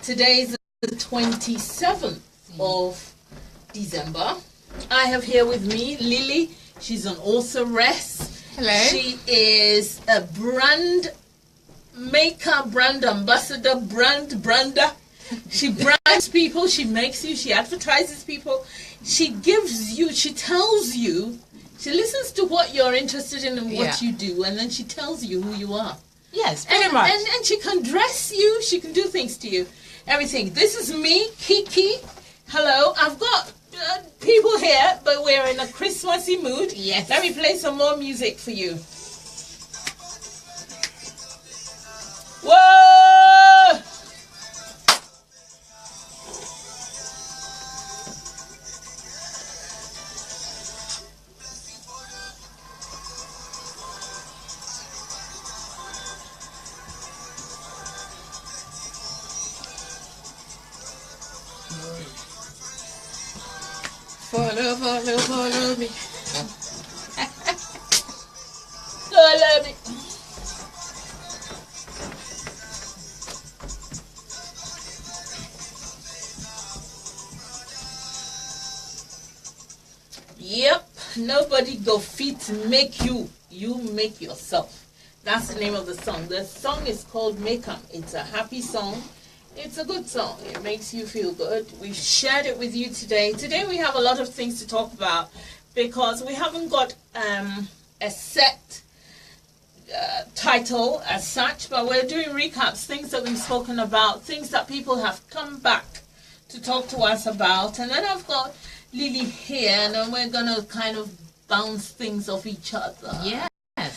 Today is the 27th of December. I have here with me Lily. She's an author rest. Hello. She is a brand maker, brand ambassador, brander. She brands people, she makes you, she advertises people. She gives you, she tells you, she listens to what you're interested in and what you do, and then she tells you who you are. Yes, pretty much. And she can dress you, she can do things to you. Everything. This is me, Kiki. Hello. I've got people here, but we're in a Christmassy mood. Yes. Let me play some more music for you. Whoa! Follow me. Follow me. Yep, nobody go fit make you. You make yourself. That's the name of the song. The song is called Make 'Em. It's a happy song. It's a good song. It makes you feel good. We've shared it with you today. Today we have a lot of things to talk about because we haven't got a set title as such, but we're doing recaps, things that we've spoken about, things that people have come back to talk to us about. And then I've got Lily here, and then we're going to kind of bounce things off each other. Yeah.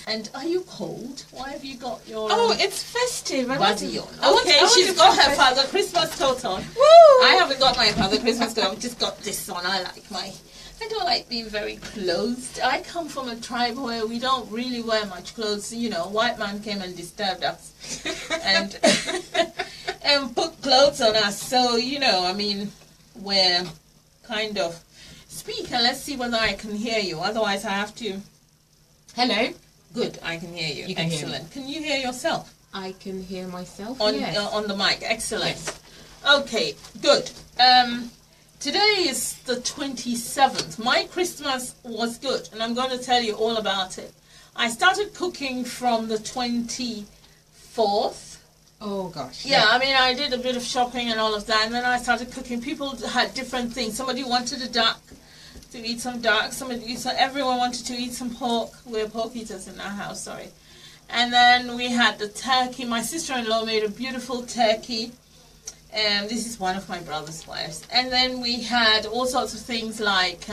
And are you cold? Why have you got your... Oh, it's festive. Body on. Okay, she's got her Father Christmas coat on. Woo! I haven't got my Father Christmas coat. I've just got this on. I don't like being very clothed. I come from a tribe where we don't really wear much clothes. You know, a white man came and disturbed us and and put clothes on us. So, you know, I mean, we're kind of... Speak and let's see whether I can hear you. Otherwise, I have to... Hello? Good, I can hear you. You can Excellent. hear me. Can you hear yourself? I can hear myself. On yes. On the mic. Excellent. Yes. Okay, good. Today is the 27th. My Christmas was good, and I'm going to tell you all about it. I started cooking from the 24th. Oh gosh. Yeah, I mean, I did a bit of shopping and all of that, and then I started cooking. People had different things. Somebody wanted a duck, to eat some duck. Everyone wanted to eat some pork. We're pork eaters in our house, sorry. And then we had the turkey. My sister-in-law made a beautiful turkey. And this is one of my brother's wives. And then we had all sorts of things like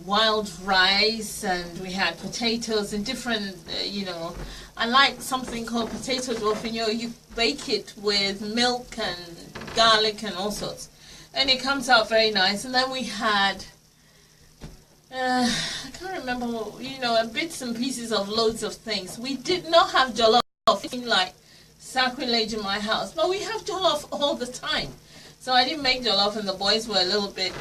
wild rice, and we had potatoes and different, I like something called potato dauphinoise. You bake it with milk and garlic and all sorts. and it comes out very nice. And then we had, I can't remember, bits and pieces of loads of things. We did not have jollof. It seemed like sacrilege in my house, but we have jollof all the time. So I didn't make jollof, and the boys were a little bit,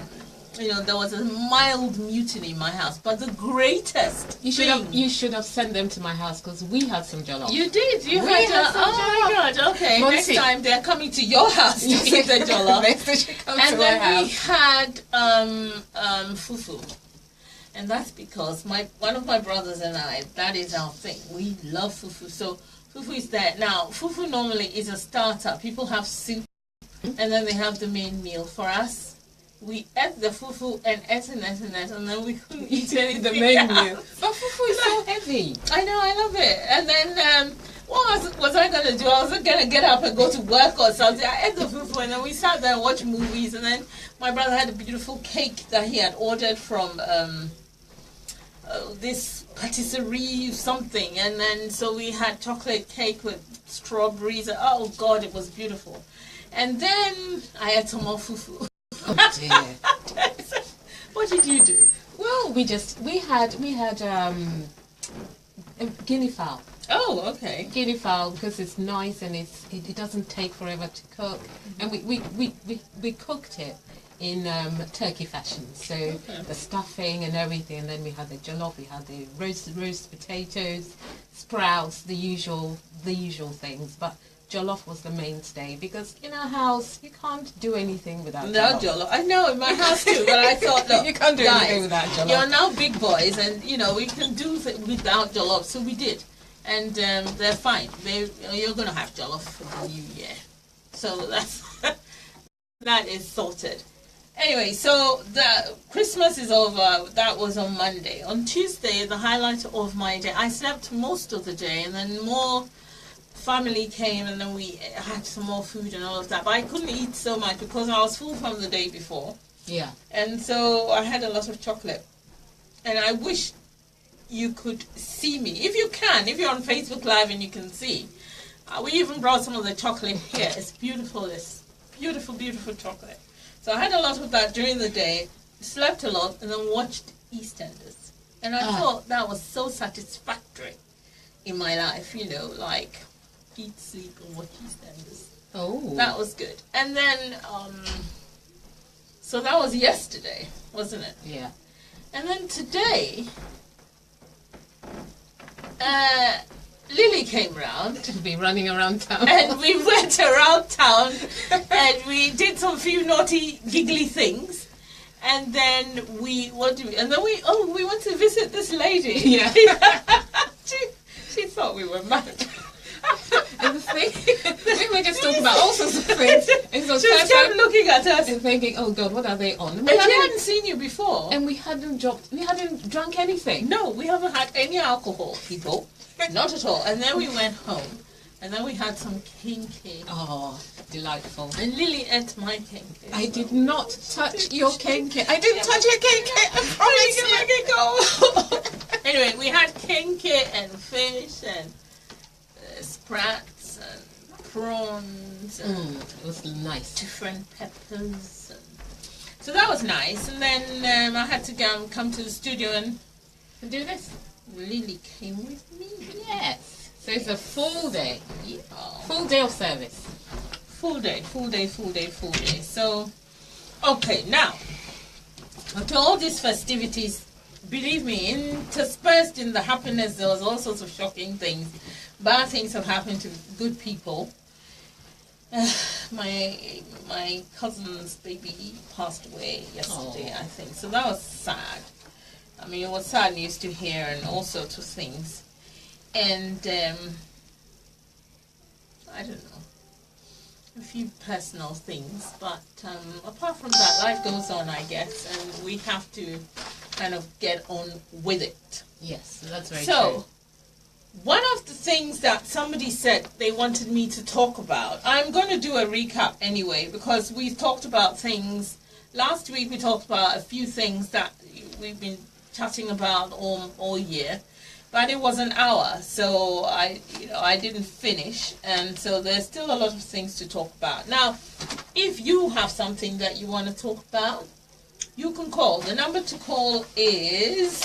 there was a mild mutiny in my house. But the greatest You should have sent them to my house because we had some jollof. You did. We had some oh my God. Okay. Monty. Next time they're coming to your house to eat the jollof. Next time she comes And to then my we house. had fufu, and that's because one of my brothers and I, that is our thing. We love fufu. So fufu is there. Now, fufu normally is a starter. People have soup, and then they have the main meal. For us, we ate the fufu and ate, and then we couldn't eat anything The main else. meal. But fufu is so heavy. I know, I love it. And then, what was I going to do? I was going to get up and go to work or something. I ate the fufu, and then we sat there and watched movies. And then my brother had a beautiful cake that he had ordered from this patisserie something. And then, so we had chocolate cake with strawberries. Oh, God, it was beautiful. And then I ate some more fufu. Oh dear. What did you do? Well, we had a guinea fowl. Oh, okay. Guinea fowl because it's nice and it doesn't take forever to cook, and we cooked it in turkey fashion. So the stuffing and everything, and then we had the jollof, we had the roast potatoes, sprouts, the usual things, but jollof was the mainstay because in our house you can't do anything without jollof. I know, in my house too, but I thought, look, you can't do guys, anything without jollof. You're now big boys, and we can do without jollof, so we did, and they're fine. You're gonna have jollof for the new year, so that is sorted. Anyway, so the Christmas is over. That was on Monday. On Tuesday, the highlight of my day, I slept most of the day, and then more family came, and then we had some more food and all of that. But I couldn't eat so much because I was full from the day before. Yeah. And so I had a lot of chocolate. And I wish you could see me. If you can, if you're on Facebook Live and you can see. We even brought some of the chocolate here. It's beautiful. It's beautiful, beautiful chocolate. So I had a lot of that during the day, slept a lot, and then watched EastEnders. And I thought that was so satisfactory in my life, like eat, sleep, and watch EastEnders. Oh. That was good. And then, so that was yesterday, wasn't it? Yeah. And then today, Lily came round. To be running around town. And we went around town and we did some few naughty, giggly things. And then we went to visit this lady. Yeah. She thought we were mad. And the thing, we were just talking about all sorts of things. And so She just kept looking at us and thinking, "Oh God, what are they on?" And she hadn't seen you before. And we hadn't drunk anything. No, we haven't had any alcohol, people. Not at all. And then we went home, and then we had some kinky. Oh, delightful. And Lily ate my kinky. I did not touch your kinky. I didn't touch your kinky. I promise you. Anyway, we had kinky and fish and sprats and prawns and it was nice. different peppers. So that was nice. And then I had to come to the studio and do this. Lily came with me. Yes. So it's a full day. Yeah. Full day of service. Full day. So, okay, now, after all these festivities, believe me, interspersed in the happiness, there was all sorts of shocking things. Bad things have happened to good people. My cousin's baby passed away yesterday, I think. So that was sad. I mean, it was sad news to hear and all sorts of things. And, I don't know, a few personal things. But apart from that, life goes on, I guess. And we have to kind of get on with it. Yes, that's very true. One of the things that somebody said they wanted me to talk about, I'm going to do a recap anyway, because we talked about things, last week we talked about a few things that we've been chatting about all year, but it was an hour, so I didn't finish, and so there's still a lot of things to talk about. Now, if you have something that you want to talk about, you can call. The number to call is,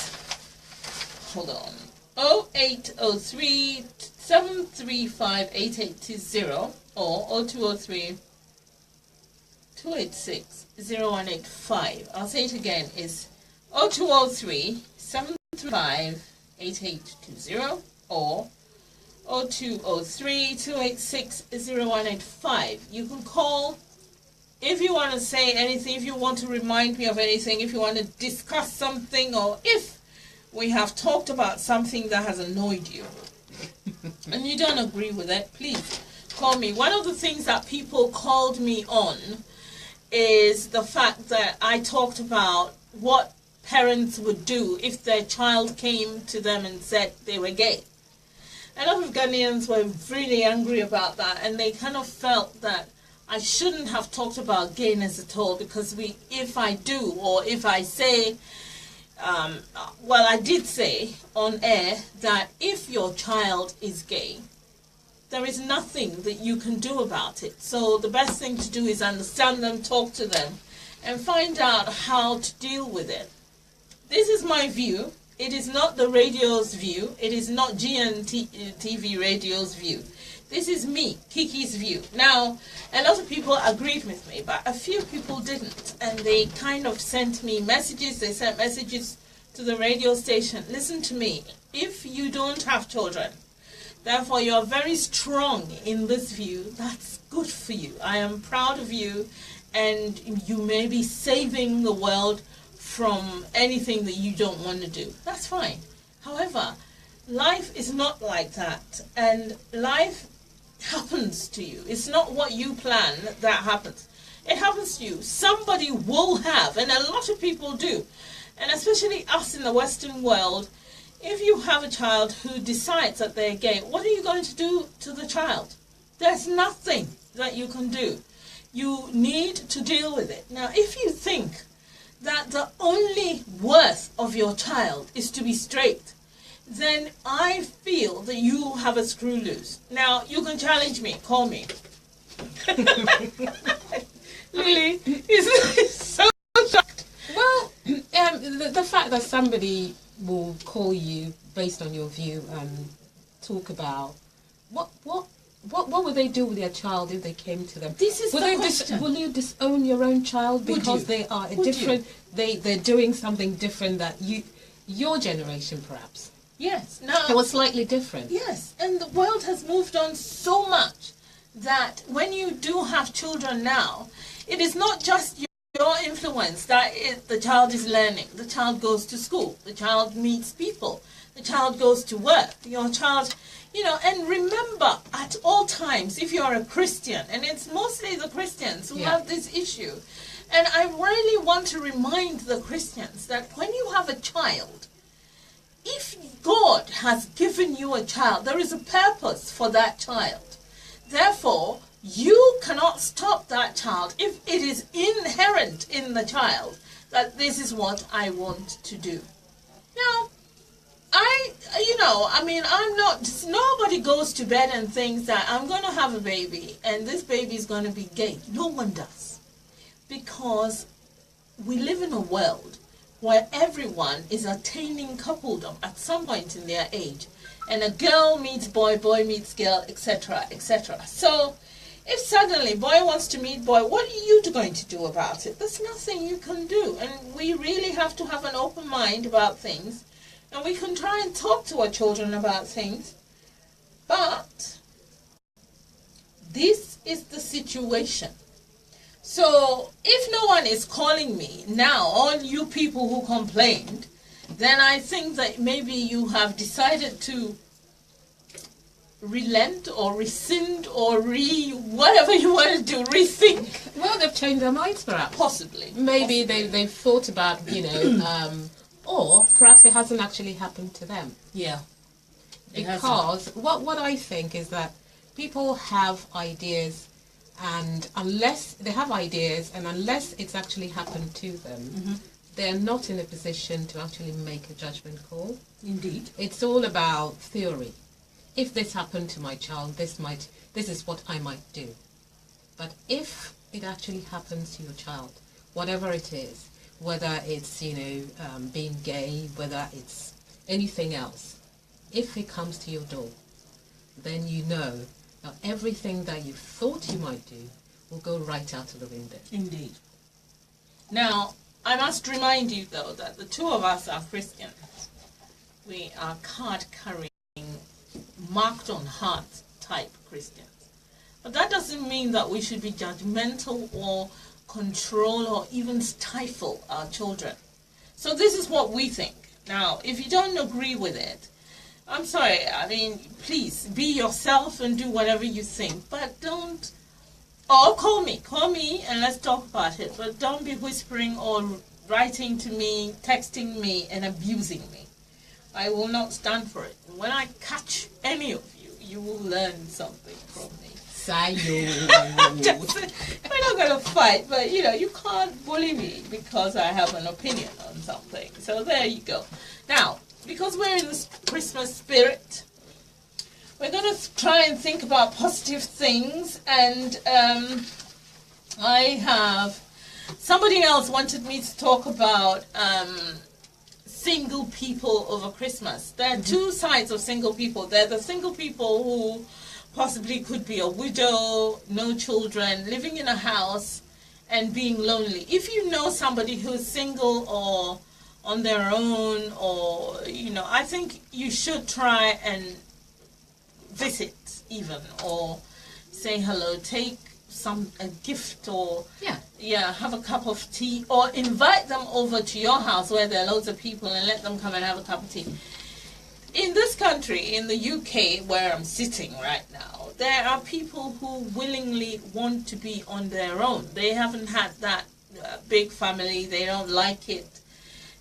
hold on, 0803 735 8820 or 0203 286 0185. I'll say it again, is 0203 735 8820 or 0203 286 0185. You can call if you want to say anything, if you want to remind me of anything, if you want to discuss something, or if we have talked about something that has annoyed you and you don't agree with it, please call me. One of the things that people called me on is the fact that I talked about what parents would do if their child came to them and said they were gay. A lot of Ghanaians were really angry about that, and they kind of felt that I shouldn't have talked about gayness at all, because if I do, or if I say, well, I did say on air that if your child is gay, there is nothing that you can do about it. So the best thing to do is understand them, talk to them, and find out how to deal with it. This is my view. It is not the radio's view. It is not GNTV radio's view. This is me, Kiki's view. Now, a lot of people agreed with me, but a few people didn't. And they kind of sent me messages. They sent messages to the radio station. Listen to me. If you don't have children, therefore you're very strong in this view, that's good for you. I am proud of you, and you may be saving the world from anything that you don't want to do. That's fine. However, life is not like that, and life happens to you. It's not what you plan that happens. It happens to you. Somebody will have, and a lot of people do, and especially us in the Western world. If you have a child who decides that they're gay, what are you going to do to the child? There's nothing that you can do. You need to deal with it. Now, if you think that the only worth of your child is to be straight, then I feel that you have a screw loose. Now, you can challenge me. Call me. Lily is so shocked. Well, the fact that somebody will call you based on your view and talk about what would they do with their child if they came to them? This is the question. Will you disown your own child because they are a different? They're doing something different that your generation perhaps. Yes. Now it was slightly different. Yes, and the world has moved on so much that when you do have children now, it is not just your influence that the child is learning. The child goes to school. The child meets people. The child goes to work. Your child, and remember at all times, if you are a Christian, and it's mostly the Christians who have this issue, and I really want to remind the Christians that when you have a child, if God has given you a child, there is a purpose for that child. Therefore, you cannot stop that child if it is inherent in the child that this is what I want to do. Now, nobody goes to bed and thinks that I'm going to have a baby and this baby is going to be gay. No one does. Because we live in a world where everyone is attaining coupledom at some point in their age. And a girl meets boy, boy meets girl, etc., etc. So, if suddenly boy wants to meet boy, what are you going to do about it? There's nothing you can do. And we really have to have an open mind about things. And we can try and talk to our children about things. But this is the situation. So if no one is calling me now, all you people who complained, then I think that maybe you have decided to relent or rescind or whatever you want to do, rethink. Well, they've changed their minds perhaps. Possibly. Maybe they've thought about, or perhaps it hasn't actually happened to them. Yeah. Because what I think is that people have ideas, and unless they have ideas and unless it's actually happened to them, they're not in a position to actually make a judgment call. Indeed. It's all about theory. If this happened to my child, this is what I might do. But if it actually happens to your child, whatever it is, whether it's, being gay, whether it's anything else, if it comes to your door, then you know that everything that you thought you might do will go right out of the window. Indeed. Now, I must remind you, though, that the two of us are Christians. We are card-carrying, marked-on-heart type Christians. But that doesn't mean that we should be judgmental or control or even stifle our children. So this is what we think. Now, if you don't agree with it, I'm sorry, please be yourself and do whatever you think, but don't, or call me and let's talk about it, but don't be whispering or writing to me, texting me and abusing me. I will not stand for it. When I catch any of you, you will learn something from me. We're not going to fight, but you can't bully me because I have an opinion on something. So there you go. Now, because we're in the Christmas spirit, we're going to try and think about positive things. And somebody else wanted me to talk about single people over Christmas. There are two sides of single people. There are the single people who possibly could be a widow, no children, living in a house and being lonely. If you know somebody who's single or on their own, or I think you should try and visit even, or say hello, take a gift, or have a cup of tea, or invite them over to your house where there are loads of people and let them come and have a cup of tea. In this country, in the UK, where I'm sitting right now, there are people who willingly want to be on their own. They haven't had that big family, they don't like it,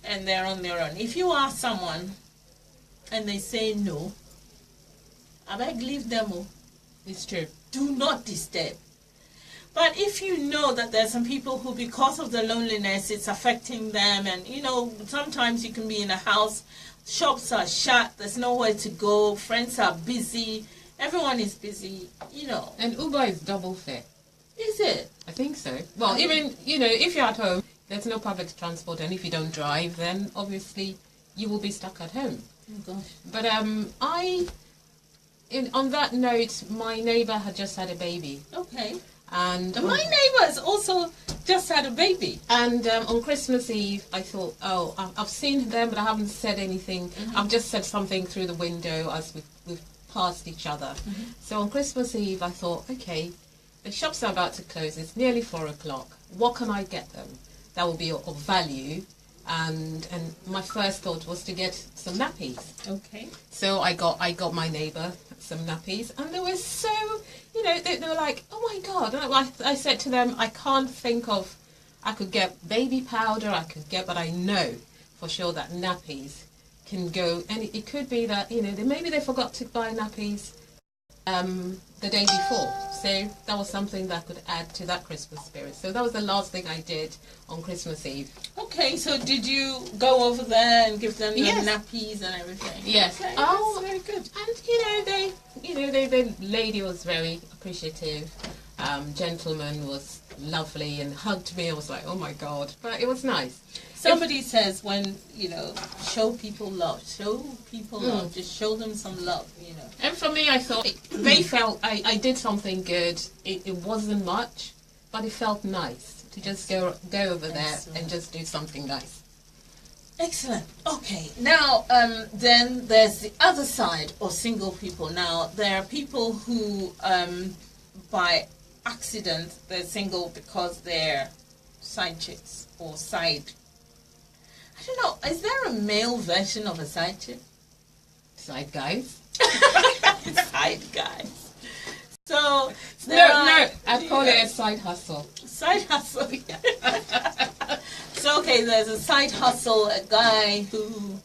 and they're on their own. If you ask someone and they say no, I beg leave them. It's true. Do not disturb. But if you know that there's some people who, because of the loneliness, it's affecting them, and sometimes you can be in a house, shops are shut, there's nowhere to go, friends are busy, everyone is busy, And Uber is double fare. Is it? I think so. Well, even, if you're at home, there's no public transport, and if you don't drive, then obviously you will be stuck at home. Oh gosh. But on that note, my neighbour had just had a baby. Okay. And my neighbour's also just had a baby. And on Christmas Eve, I thought, I've seen them, but I haven't said anything. Mm-hmm. I've just said something through the window as we've passed each other. Mm-hmm. So on Christmas Eve, I thought, okay, the shops are about to close. It's nearly 4 o'clock. What can I get them that will be of value? And my first thought was to get some nappies. Okay. So I got my neighbour some nappies, and they were so, they were like, oh my God. And I said to them, I can't think of, I could get baby powder, but I know for sure that nappies can go, and it could be that, maybe they forgot to buy nappies the day before. So that was something that could add to that Christmas spirit. So that was the last thing I did on Christmas Eve. Okay, so did you go over there and give them the nappies and everything? Yes. Okay, that's very good. And the lady was very appreciative. Gentleman was lovely and hugged me. I was like, oh my God. But it was nice. Somebody says when, show people love. Show people love. Just show them some love, And for me, I thought they felt I did something good. It wasn't much, but it felt nice to just go over there and just do something nice. Excellent. Okay. Now, then there's the other side of single people. Now, there are people who, by accident, they're single because they're side chicks or side. I don't know. Is there a male version of a side chick? Side guys. Side guys. So no, I call it a side hustle. Side hustle. Yeah. So okay, there's a side hustle, a guy who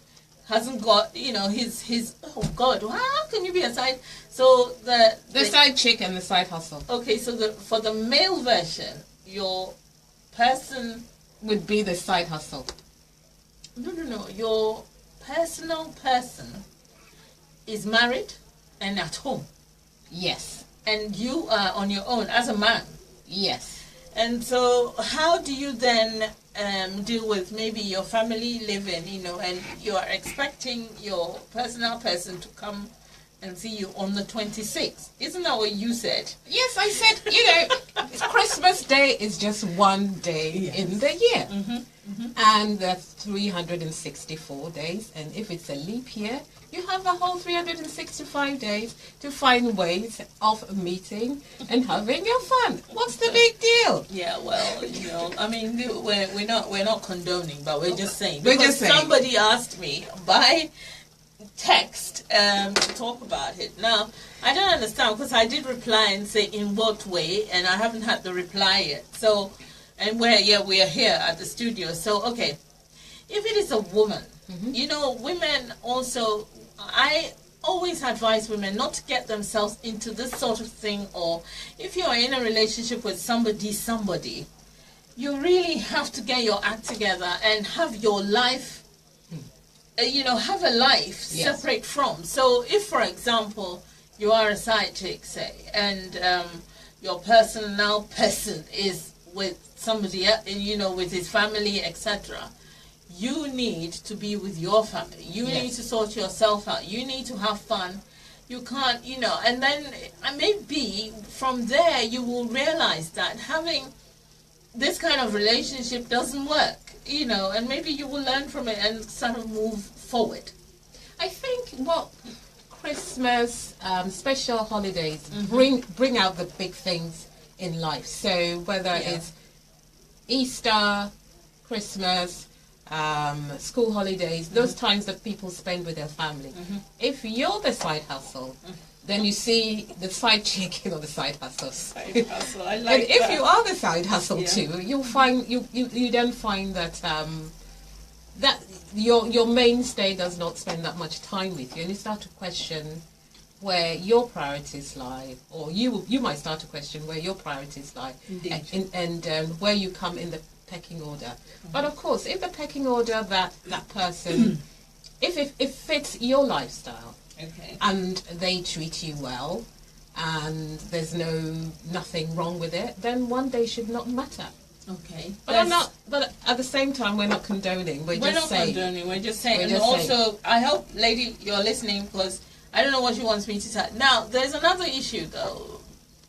hasn't got, his oh God, how can you be a side? So the side chick and the side hustle. Okay, so for the male version, your person would be the side hustle. No. Your personal person is married and at home. Yes. And you are on your own as a man. Yes. And so how do you then deal with maybe your family living, you know, and you are expecting your personal person to come and see you on the 26th? Isn't that what you said? Yes, I said, you know, Christmas Day is just one day in the year. And there's 364 days. And if it's a leap year, you have a whole 365 days to find ways of meeting and having your fun. What's the big deal? Yeah, well, you know, I mean, we're not condoning, but we're just saying. We're Because just saying. somebody asked me by text to talk about it. Now, I don't understand, because I did reply and say in what way, and I haven't had the reply yet. So, and we are here at the studio. So, okay, if it is a woman, you know, women also, I always advise women not to get themselves into this sort of thing, or if you're in a relationship with somebody, you really have to get your act together and have your life, you know, have a life separate from. So if, for example, you are a side chick, say, and your personal person is with somebody, you know, with his family, etc., you need to be with your family. You need to sort yourself out. You need to have fun. You can't, you know, and then maybe from there you will realize that having this kind of relationship doesn't work, you know, and maybe you will learn from it and sort of move forward. I think what Christmas, special holidays bring out the big things in life. So whether it's Easter, Christmas, school holidays, those times that people spend with their family. If you're the side hustle, then you see the side chick, you know, the side hustle. Side hustle, I like and if that. you are the side hustle too, you'll find you then find that that your mainstay does not spend that much time with you, and you start to question where your priorities lie, or you might start to question where your priorities lie, and where you come in the pecking order. But of course, if the pecking order that person, if it fits your lifestyle, and they treat you well, and there's nothing wrong with it, then one day should not matter. Okay. But but at the same time, we're not condoning. We're just saying. We're just saying. And also, I hope, lady, you're listening, because I don't know what she wants me to say. Now, there's another issue, though,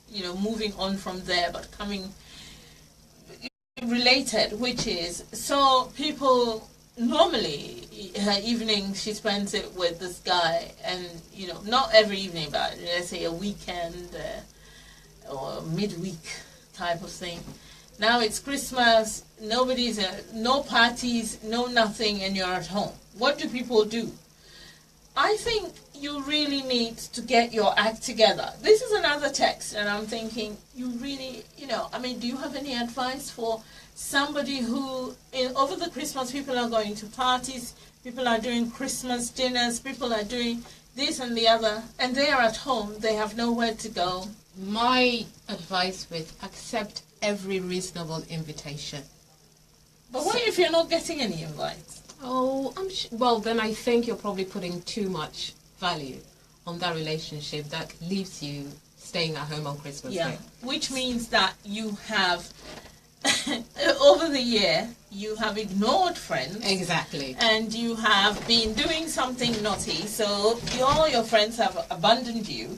you know, moving on from there, but coming related, which is, so people normally, her evening, she spends it with this guy, and, you know, not every evening, but let's say a weekend or midweek type of thing. Now it's Christmas, no parties, no nothing, and you're at home. What do people do? I think you really need to get your act together. This is another text, and I'm thinking, you really, you know, I mean, do you have any advice for somebody who, over the Christmas, people are going to parties, people are doing Christmas dinners, people are doing this and the other, and they are at home, they have nowhere to go? My advice would accept every reasonable invitation. But what if you're not getting any invites? Oh, well, then I think you're probably putting too much value on that relationship that leaves you staying at home on Christmas Day. Which means that you have, over the year, you have ignored friends. Exactly. And you have been doing something naughty, so all your friends have abandoned you.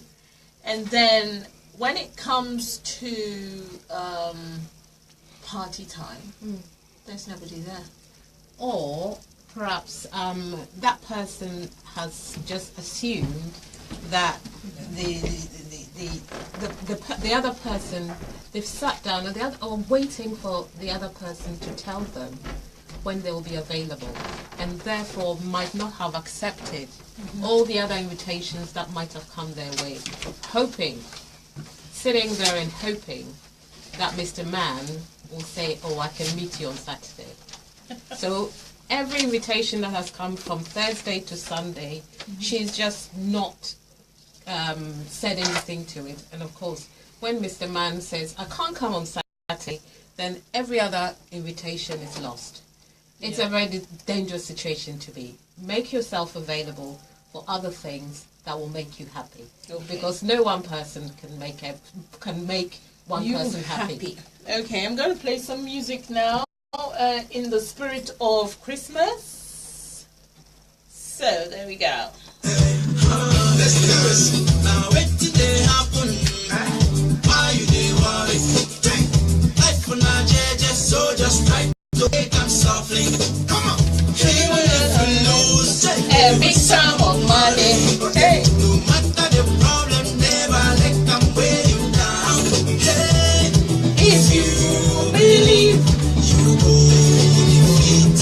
And then when it comes to party time, there's nobody there. Or perhaps that person has just assumed that the other person, they've sat down or waiting for the other person to tell them when they will be available, and therefore might not have accepted all the other invitations that might have come their way, sitting there and hoping that Mr. Man will say, oh, I can meet you on Saturday. So every invitation that has come from Thursday to Sunday, she's just not said anything to it. And of course, when Mr. Man says, I can't come on Saturday, then every other invitation is lost. It's a very dangerous situation to be. Make yourself available for other things that will make you happy. Because no one person can make one person happy. Okay, I'm going to play some music now in the spirit of Christmas. So, there we go. Let's do this. Now, what did they happen? Why you they worry? Life for now, just try to take them softly. Come on. Even if you lose A big sum of money. Hey. no matter the problem, never let them weigh you down. Hey, If you believe, you go defeat.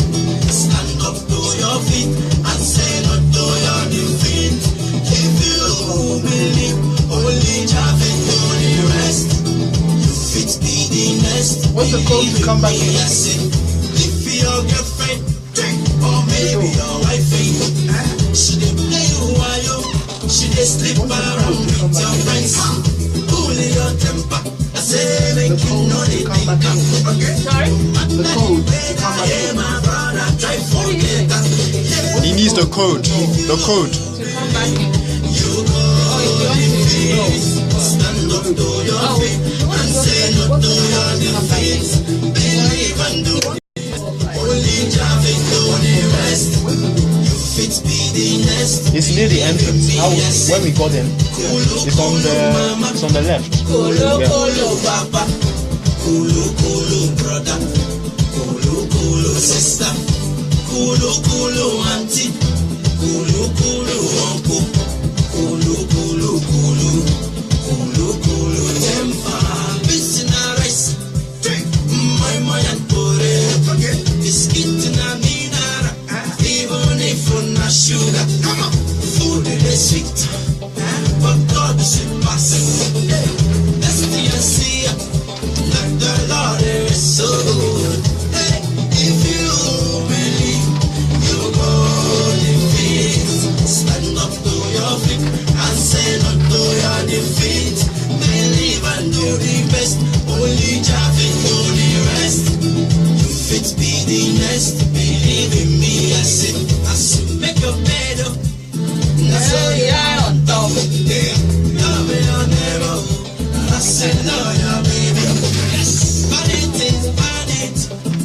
Stand up to your feet and say no to your defeat. If you believe, only Javid do the rest. You fit be the nest. What's the code to come back in? If your girlfriend, or maybe your wife, she dey play you while you, she dey sleep around with your friends. Cool your temper, I say make you know they think I'm okay. sorry, The code to come back Hey, in. my brother, try forget that. He needs the code. The code. to come back in. You go stand up to your feet and say no to your defeat. Believe and do only Javid do the rest. You fit be the nest. It's near the entrance. When we got in, it's on the left. Kolo, Yeah. kolo. Papa, kulu kulu brother, kulu kulu sister, kulu kulu auntie, kulu kulu uncle, kulu kulu kulu, kulu kulu temper. Missing a rice, my and pore, biscuit in a minara, even if on a sugar, come on, food is sweet, but God is impossible. That's the see that the Lord is so good. Hey, if you believe, you go defeat. Stand up to your feet and say no to your defeat. Believe and do the best. Only Javid do the rest. You fit be the nest. Believe in me, I say make your bed up. That's all you are on top. Yeah, love your neighbor. I said, no, yeah, baby. Yes, vanity,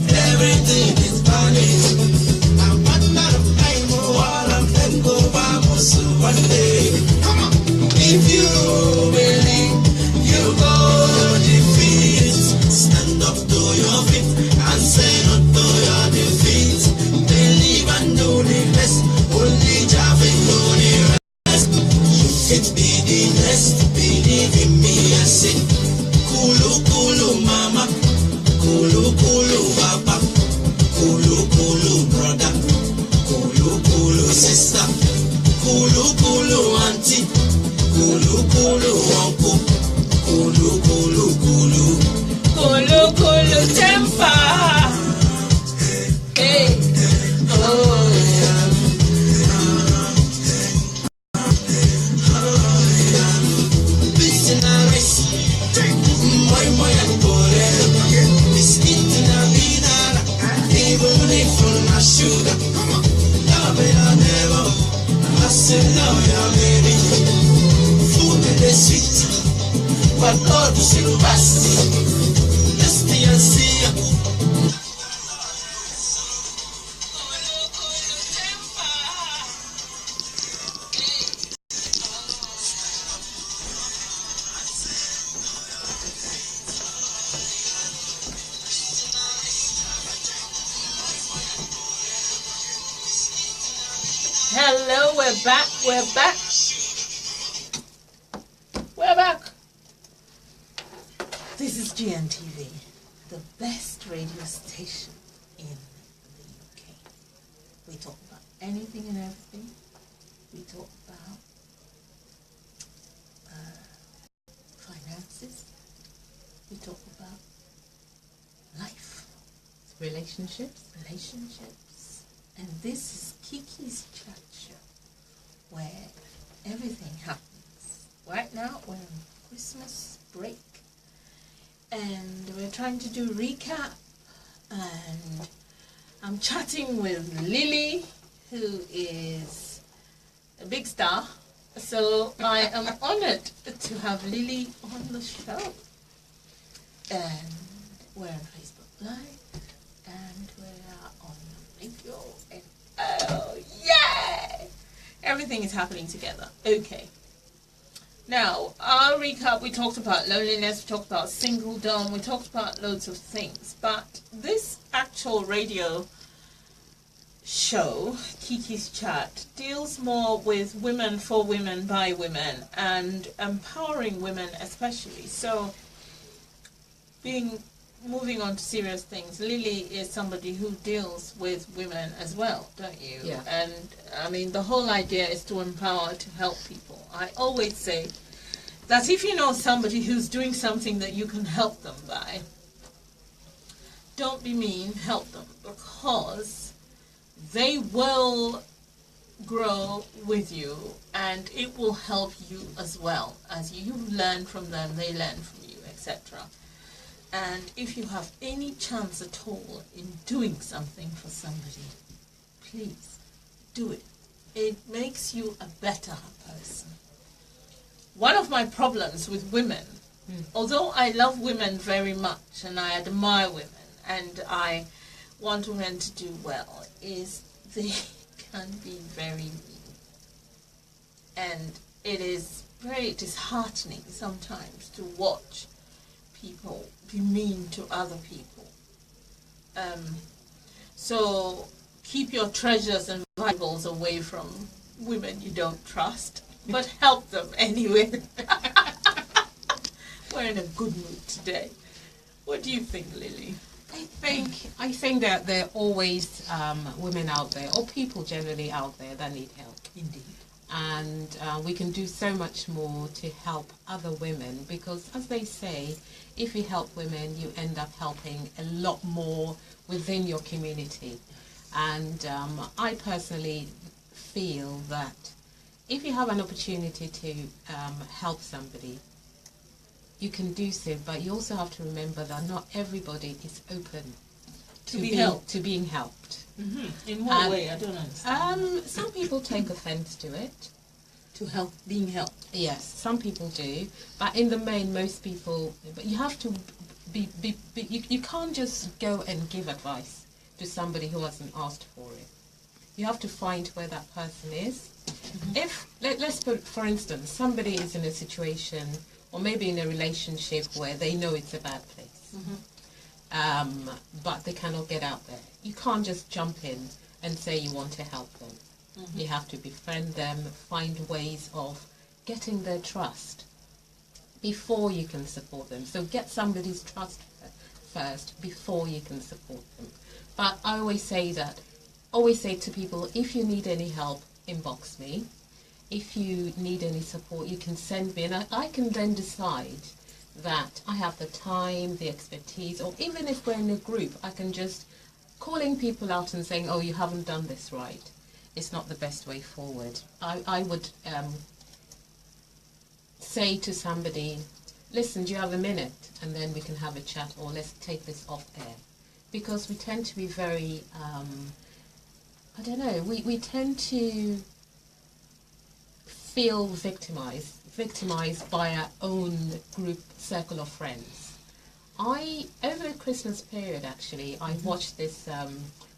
everything is vanity. I'm not a time all of them go vamos one day. Come on, if you believe, you go defeat. Stand up to your feet and say no to your defeat. Believe and do the best. Only Javid do the rest. You fit be the nest. Believe in me, I say. Kulu kulu mama, kulu kulu papa, kulu kulu brother, kulu kulu sister, kulu kulu auntie, kulu kulu uncle, kulu kulu kulu. Kolo, kolo, temper. Hey. Oh, Listen a race, my and pore, biscuit in a banana, even if on a sugar. Come on, love your neighbor. I say love your baby. Food is sweet, but God is the best. Let's see. hello, we're back. We're back. This is GNTV, the best radio station in the UK. We talk about anything and everything. We talk about finances. We talk about life, Relationships. and this is Kiki's Chat Show, where everything happens. Right now, we're on Christmas break, and we're trying to do recap, and I'm chatting with Lily, who is a big star. So I am honored to have Lily on the show. and we're on Facebook Live, and we're on video, and oh, yay! Everything is happening together. Okay. Now, I'll recap. We talked about loneliness, we talked about singledom, we talked about loads of things. But this actual radio show, Kiki's Chat, deals more with women for women by women and empowering women especially. So, moving on to serious things, Lily is somebody who deals with women as well, don't you? Yeah. And I mean, the whole idea is to empower, to help people. I always say that if you know somebody who's doing something that you can help them by, don't be mean, help them, because they will grow with you and it will help you as well. As you learn from them, they learn from you, etc. And if you have any chance at all in doing something for somebody, please do it. It makes you a better person. One of my problems with women, although I love women very much and I admire women and I want women to do well, is they can be very mean. And it is very disheartening sometimes to watch people be mean to other people. So keep your treasures and valuables away from women you don't trust, but help them anyway. We're in a good mood today. What do you think, Lily? I think that there are always women out there, or people generally out there, that need help. Indeed. And we can do so much more to help other women, because as they say, if you help women, you end up helping a lot more within your community. And I personally feel that if you have an opportunity to help somebody, you can do so, but you also have to remember that not everybody is open to being helped. Mm-hmm. In what way? I don't understand. Some people take offense to it. To help, being helped. Yes, some people do, but in the main, most people. But you have to you can't just go and give advice to somebody who hasn't asked for it. You have to find where that person is. Mm-hmm. If let's put, for instance, somebody is in a situation, or maybe in a relationship where they know it's a bad place, but they cannot get out there. You can't just jump in and say you want to help them. Mm-hmm. You have to befriend them, find ways of getting their trust before you can support them. So get somebody's trust first before you can support them. But I always say to people, if you need any help, inbox me. If you need any support, you can send me, and I can then decide that I have the time, the expertise, or even if we're in a group, I can just calling people out and saying, oh, you haven't done this right. It's not the best way forward. I would say to somebody, listen, do you have a minute? And then we can have a chat, or let's take this off air. Because we tend to be very, I don't know, we tend to feel victimized by our own group circle of friends. Over the Christmas period, actually, I watched this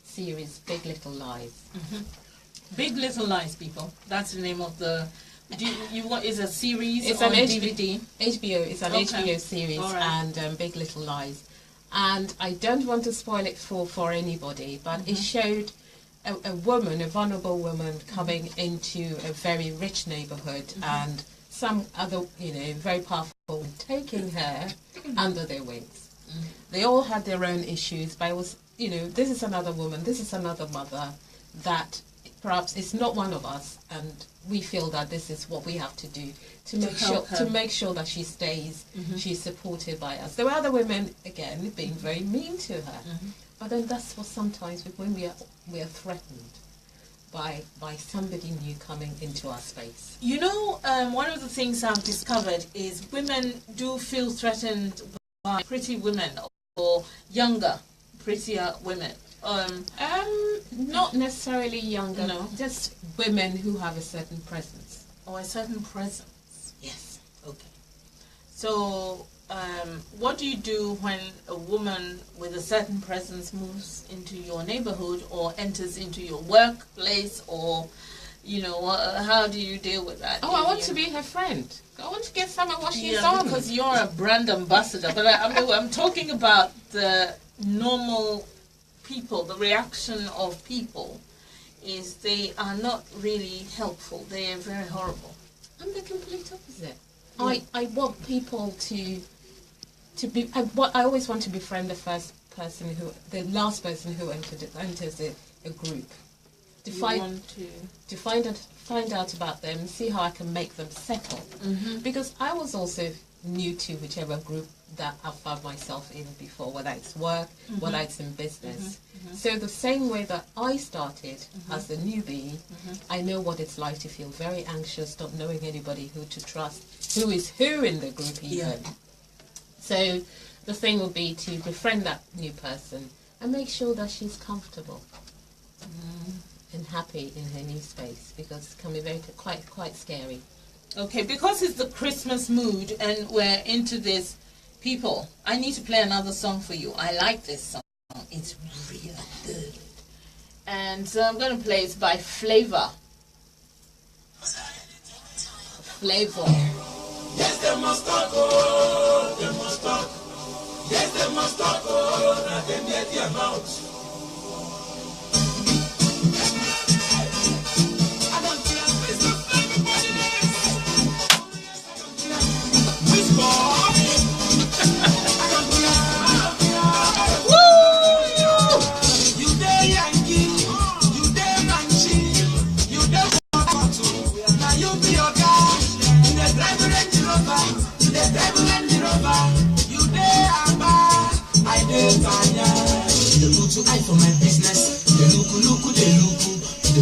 series, Big Little Lies. Mm-hmm. Big Little Lies, people. That's the name of the. Is a series? It's on an DVD. HBO. It's an HBO series, right. And Big Little Lies. And I don't want to spoil it for anybody, but it showed a woman, a vulnerable woman, coming into a very rich neighborhood, and some other, very powerful women taking her under their wings. They all had their own issues, but it was, this is another woman, this is another mother that perhaps is not one of us, and we feel that this is what we have to do to make sure that she stays, she's supported by us. There were other women, again, being very mean to her, but then that's what sometimes when we are threatened by somebody new coming into our space. One of the things I've discovered is women do feel threatened by pretty women or younger, prettier women. Not necessarily younger, no. Just women who have a certain presence. Or a certain presence. Yes. Okay. So, what do you do when a woman with a certain presence moves into your neighborhood or enters into your workplace, or how do you deal with that? Oh, I want to be her friend. I want to get some of what she's yeah, on. because you're a brand ambassador. But I'm talking about the normal people. The reaction of people is they are not really helpful. They are very horrible. I'm the complete opposite. Yeah. I want people to be. I always want to befriend the last person who enters a group. To find out about them, see how I can make them settle. Mm-hmm. Because I was also new to whichever group that I found myself in before, whether it's work, mm-hmm. whether it's in business. Mm-hmm. Mm-hmm. So the same way that I started mm-hmm. as a newbie, mm-hmm. I know what it's like to feel very anxious, not knowing anybody who to trust, who is who in the group even. Yeah. So the thing would be to befriend that new person and make sure that she's comfortable. And happy in her new space, because it can be quite scary. Okay, because it's the Christmas mood and we're into this, people, I need to play another song for you. I like this song. It's really good. And so I'm going to play it by Flavor. Flavor. Yes, they must talk, oh, they must talk. Yes, they must talk, oh, now they get their mouth. I for my business, they look, they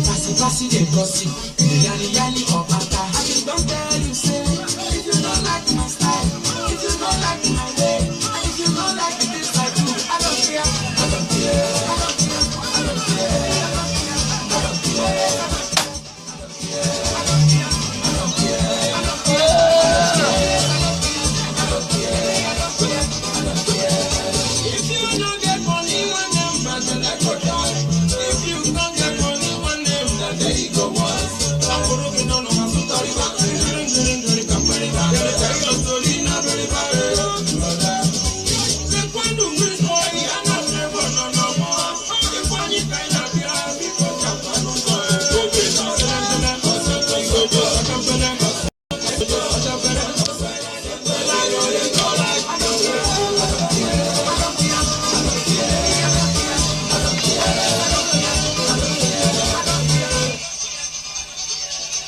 passy, they gossip, they yanni or pata. I just don't tell you, say, if you don't like my style, if you don't like my way, and if you don't like the things I do, I don't care, I don't care, I don't care, I don't care, I don't care, I don't care, I don't care, I don't care, I don't care, I don't care, I don't care. If you don't get money, when them bad, then I go down. If you don't get money, when them bad, there you go once. I'm working on my story, but I'm doing company. I'm going to tell your story, not very bad. The point of this boy, I'm not never no more. The funny kind of guy, people come on the door.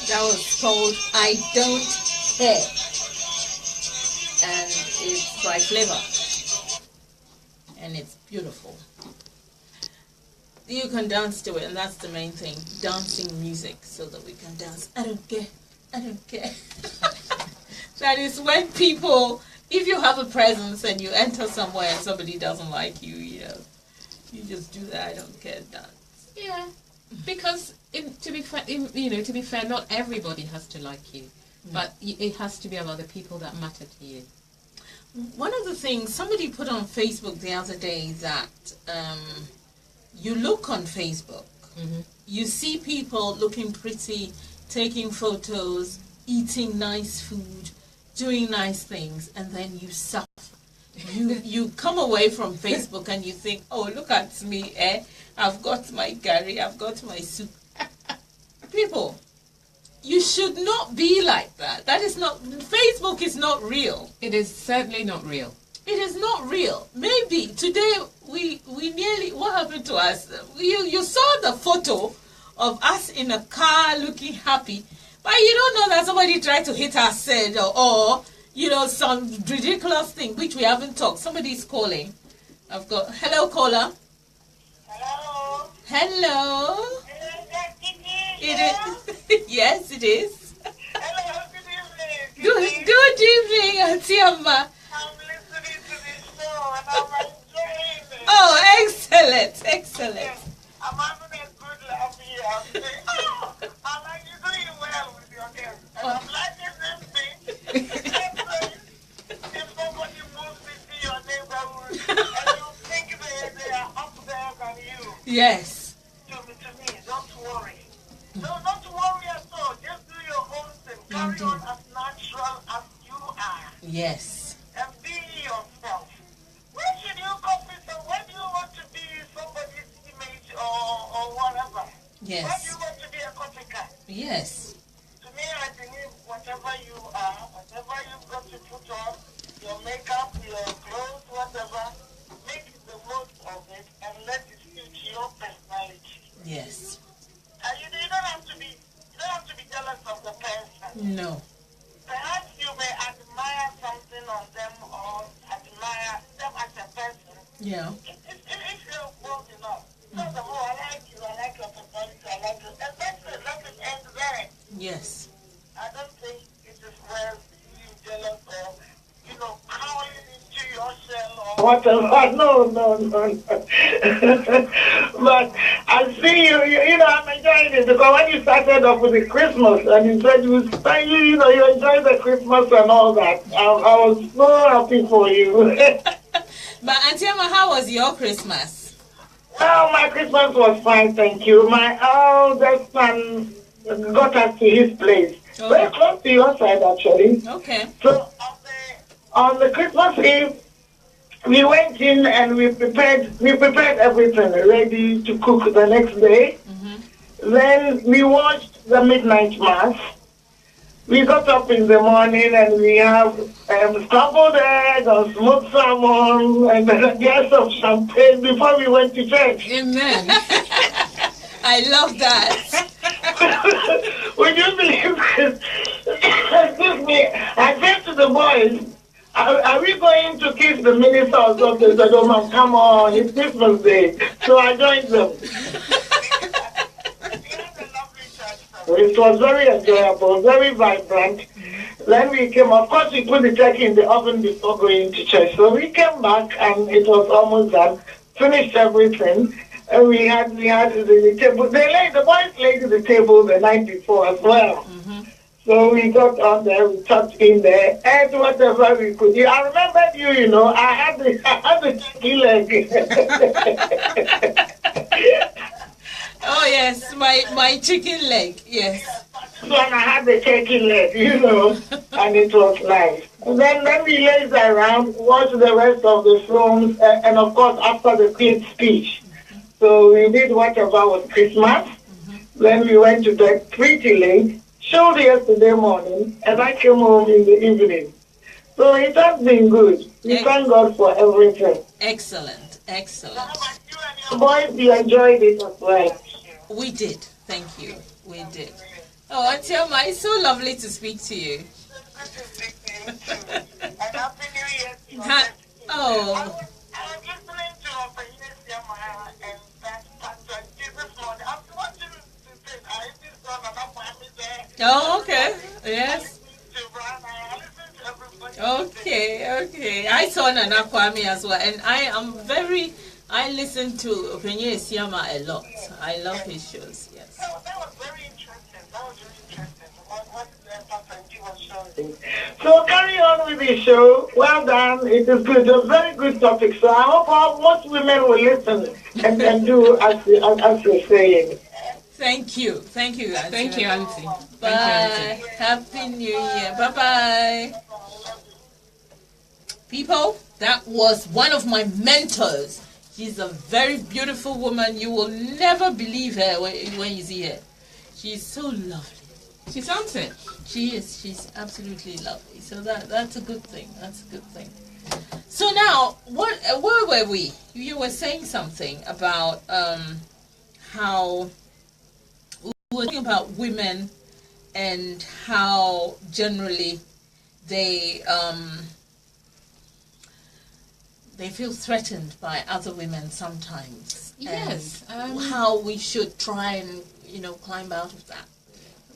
That was called I Don't Care. And it's by Flavor. And it's beautiful. You can dance to it, and that's the main thing. Dancing music so that we can dance. I don't care. I don't care. That is when people, if you have a presence and you enter somewhere and somebody doesn't like you, you just do that I don't care dance. Yeah, because to be fair, not everybody has to like you, but it has to be about the people that matter to you. One of the things somebody put on Facebook the other day that you look on Facebook, you see people looking pretty, taking photos, eating nice food, doing nice things, and then you suffer. You come away from Facebook and you think, oh, look at me, I've got my curry, I've got my soup. People, you should not be like that. That is not, Facebook is not real. It is certainly not real. It is not real. Maybe today we nearly, what happened to us? You saw the photo of us in a car looking happy, but you don't know that somebody tried to hit us or some ridiculous thing which we haven't talked. Somebody's calling. Hello, caller. Hello. Hello. Is that Kiki? It is. Yes, it is. Hello, good evening. Good evening, Auntie Amma. I'm listening to this show and I'm enjoying it. Oh, excellent. Yes, I'm having a good laugh here. I'm saying, oh, I'm like, you're doing well with your guests. And I'm liking this thing. If somebody Yes. To me, don't worry. No, not worry at all. Just do your own thing. Carry on as natural as you are. Yes. And be yourself. Where should you copy some? Where do you want to be somebody's image or whatever? Yes. Where do you want to be a copycat? Yes. To me, I believe whatever you are, whatever you've got to put on, your makeup, your clothes, whatever, make the most of it and let it suit your personality. Yes. And you don't have to be jealous of the person. No. Perhaps you may admire something on them or admire them as a person. Yeah. If you're bold enough. First of all, I like you, I like your personality, I like you. And that's it, let it end there. Yes. I don't think it is well being jealous or, crawling into your shell or whatever. No. But I see you, I'm enjoying it because when you started off with the Christmas and you said you enjoy the Christmas and all that, I was so happy for you. But Auntie Emma, how was your Christmas? Well, my Christmas was fine, thank you. My eldest son got us to his place. Oh. Very close to your side, actually. Okay. So, on the Christmas Eve, we went in and we prepared everything ready to cook the next day. Mm-hmm. Then we watched the midnight mass. We got up in the morning and we have scrambled eggs and smoked salmon and a glass of champagne before we went to church. Amen. I love that. Would you believe this? Excuse me. I said to the boys, are we going to kiss the minister or something? They said, oh man, come on, it's Christmas Day. So I joined them. It was very enjoyable, very vibrant. Then we came, of course, we put the turkey in the oven before going to church. So we came back and it was almost done, finished everything. And we had the table. The boys laid the table the night before as well. Mm-hmm. So we got on there, we tucked in there, ate whatever we could eat. I remembered you, I had the turkey leg. Oh yes, my chicken leg, yes. So I had the turkey leg, and it was nice. And then we laid around, watched the rest of the films, and of course after the Queen's speech. So we did whatever was Christmas. Mm-hmm. Then we went to bed pretty late, showed yesterday morning, and I came home in the evening. So it has been good. We thank God for everything. Excellent. Boys, you enjoyed it as well. We did. Thank you. We did. Oh, Auntie Emma, it's so lovely to speak to you. Good to speak to you too. And Happy New Year. Oh. I was listening to Kiki'sChat-FunParty and that pastor this morning. I was watching to say, I just saw another family there. Oh, okay. Yes. I listened to everybody. Okay. I saw Nana Kwame as well, and I listen to Kiki'sChat-FunParty a lot. I love his shows, yes. That was very interesting. What Pastor G was showing. So carry on with the show. Well done. It is good. A very good topic. So I hope most women will listen and do as you're saying. Thank you, Auntie. Thank you, Auntie. Bye. Happy New Year. Bye-bye. People, that was one of my mentors. She's a very beautiful woman. You will never believe her when you see her. She's so lovely. She sounds it. She is. She's absolutely lovely. So that's a good thing. So now, where were we? You were saying something about how we were talking about women and how generally they feel threatened by other women sometimes. Yes. And how we should try and climb out of that.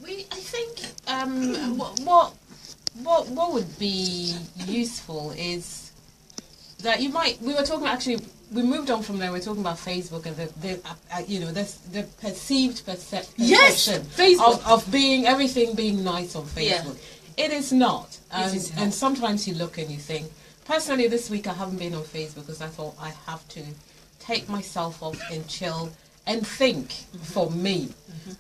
I think what would be useful is that we were talking actually. We moved on from there. We're talking about Facebook and the perceived perception of everything being nice on Facebook. Yeah. It is not, and sometimes you look and you think. Personally, this week I haven't been on Facebook because I thought I have to take myself off and chill and think for me,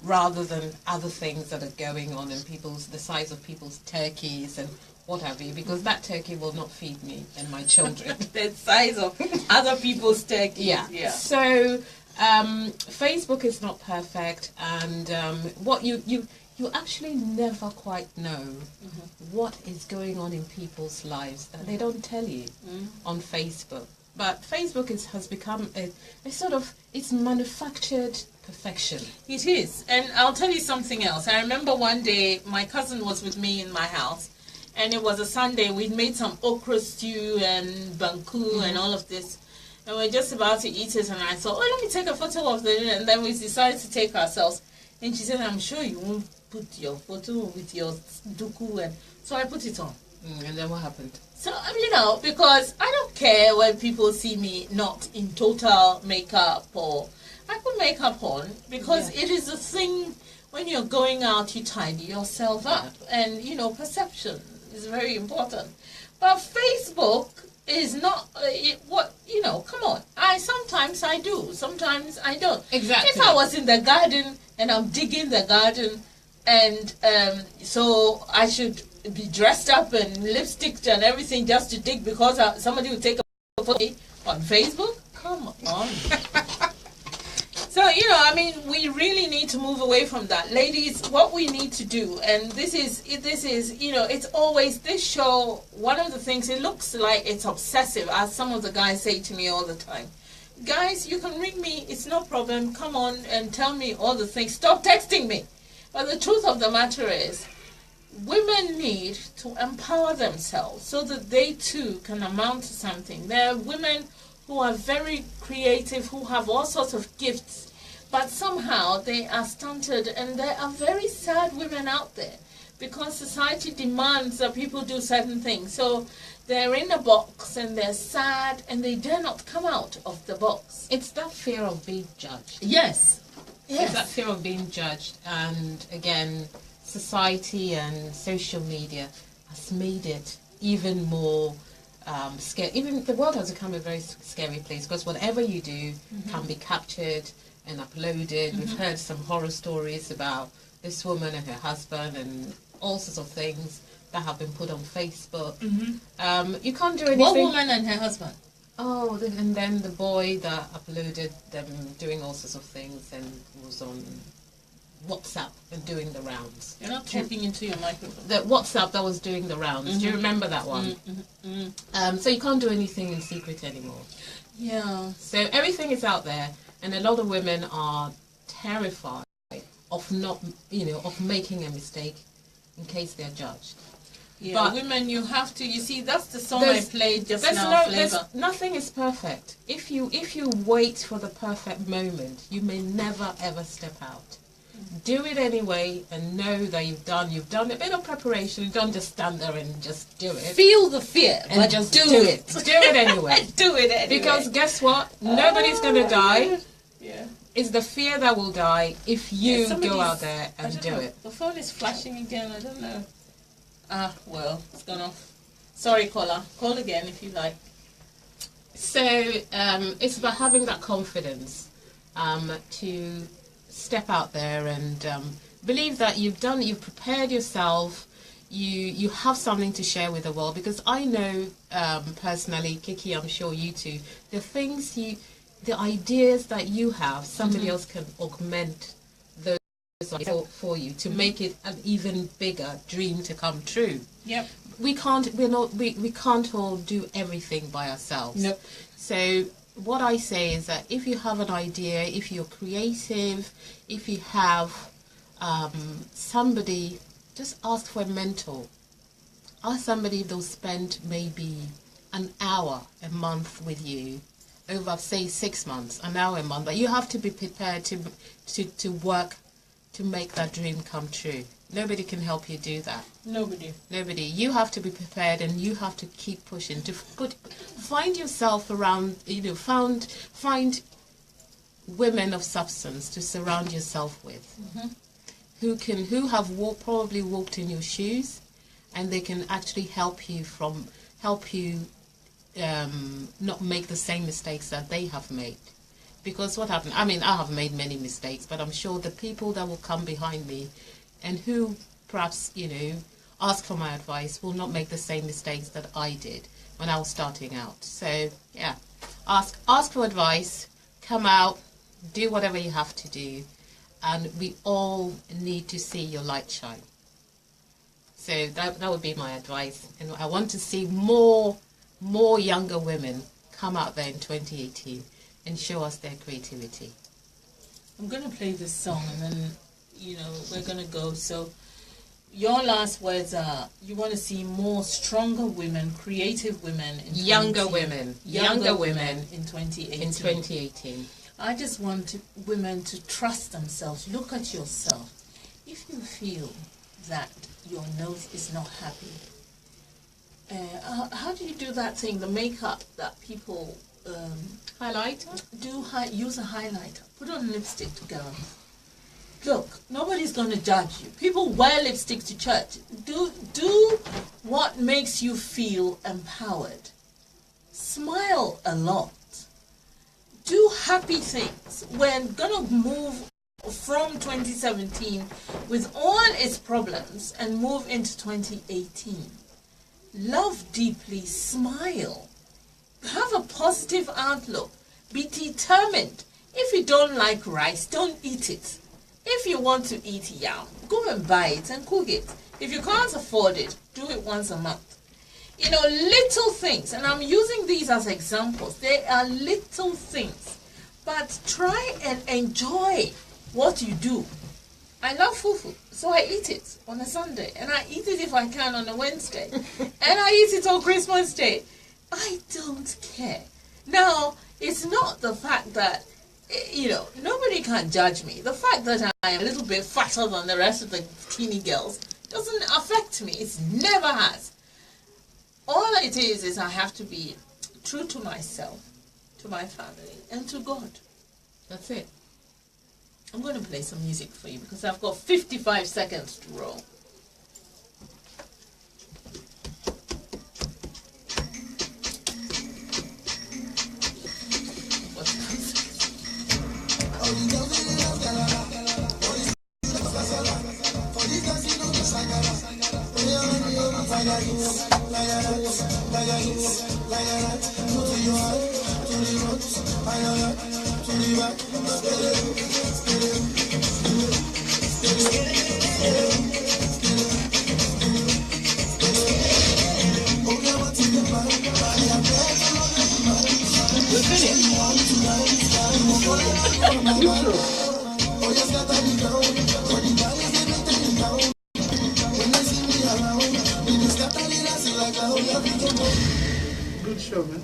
rather than other things that are going on in the size of people's turkeys and what have you, because that turkey will not feed me and my children. The size of other people's turkeys. Yeah. So Facebook is not perfect, and what you actually never quite know what is going on in people's lives that they don't tell you on Facebook. But Facebook has become a sort of, it's manufactured perfection. It is. And I'll tell you something else. I remember one day my cousin was with me in my house, and it was a Sunday. We'd made some okra stew and banku and all of this. And we're just about to eat it, and I thought, oh, let me take a photo of it. And then we decided to take ourselves. And she said, I'm sure you won't put your photo with your duku. And so I put it on. And then what happened? So, because I don't care when people see me not in total makeup, or I put makeup on because it is a thing. When you're going out, you tidy yourself up, and perception is very important. But Facebook is not come on. Sometimes I do, sometimes I don't. Exactly. If I was in the garden and I'm digging the garden, and so I should be dressed up and lipsticked and everything just to dig because somebody will take a photo on Facebook? Come on. So, we really need to move away from that. Ladies, what we need to do, and this is, it's always, this show, one of the things, it looks like it's obsessive, as some of the guys say to me all the time. Guys, you can ring me, it's no problem, come on and tell me all the things. Stop texting me. But the truth of the matter is, women need to empower themselves so that they too can amount to something. There are women who are very creative, who have all sorts of gifts, but somehow they are stunted, and there are very sad women out there because society demands that people do certain things. So they're in a box and they're sad and they dare not come out of the box. It's that fear of being judged. Yes. It's that fear of being judged, and again, society and social media has made it even more scary. Even the world has become a very scary place because whatever you do can be captured and uploaded. We've heard some horror stories about this woman and her husband and all sorts of things that have been put on Facebook. You can't do anything. What woman and her husband? Oh, and then the boy that uploaded them doing all sorts of things and was on WhatsApp and doing the rounds. You're not talking into your microphone. The WhatsApp that was doing the rounds. Do you remember that one? So you can't do anything in secret anymore. Yeah. So everything is out there, and a lot of women are terrified of not, of making a mistake in case they're judged. Yeah, but women, you have to. You see, that's the song I played just now. Nothing is perfect. If you wait for the perfect moment, you may never ever step out. Do it anyway, and know that you've done a bit of preparation. You don't just stand there and just do it. Feel the fear, and but just do it. Do it anyway. Do it anyway. Because guess what? Nobody's gonna die. Yeah. It's the fear that will die if you go out there and do it. The phone is flashing again. I don't know. Well, it's gone off. Sorry, caller. Call again if you like. So it's about having that confidence to step out there and believe that you've prepared yourself. You have something to share with the world, because I know personally, Kiki, I'm sure you too, the ideas that you have, somebody else can augment those for you to make it an even bigger dream to come true. Yep. We can't all do everything by ourselves. Nope. So what I say is that if you have an idea, if you're creative, if you have somebody, just ask for a mentor. Ask somebody if they'll spend maybe an hour a month with you over, say, 6 months, an hour a month. But you have to be prepared to work to make that dream come true. Nobody can help you do that. Nobody. You have to be prepared, and you have to keep pushing to find yourself around. Find women of substance to surround yourself with, who have probably walked in your shoes, and they can actually help you not make the same mistakes that they have made. Because what happened, I mean, I have made many mistakes, but I'm sure the people that will come behind me and who perhaps, you know, ask for my advice will not make the same mistakes that I did when I was starting out. So, yeah, ask for advice, come out, do whatever you have to do, and we all need to see your light shine. So that would be my advice. And I want to see more younger women come out there in 2018 and show us their creativity. I'm going to play this song and then, you know, we're going to go. So your last words are you want to see more stronger women, creative women. Younger women in 2018. In 2018. I just want women to trust themselves. Look at yourself. If you feel that your nose is not happy, how do you do that thing, the makeup that people Highlighter? Use a highlighter. Put on lipstick, girls. Look, nobody's going to judge you. People wear lipstick to church. Do what makes you feel empowered. Smile a lot. Do happy things. We're going to move from 2017 with all its problems and move into 2018. Love deeply, smile. Have a positive outlook. Be determined. If you don't like rice, don't eat it. If you want to eat yam, go and buy it and cook it. If you can't afford it, do it once a month. You know, little things, and I'm using these as examples. They are little things, but try and enjoy what you do. I love fufu, so I eat it on a Sunday, and I eat it if I can on a Wednesday, and I eat it on Christmas Day. I don't care. Now, it's not the fact that, you know, nobody can judge me. The fact that I am a little bit fatter than the rest of the skinny girls doesn't affect me. It never has. All it is I have to be true to myself, to my family, and to God. That's it. I'm going to play some music for you because I've got 55 seconds to roll. Good show, man.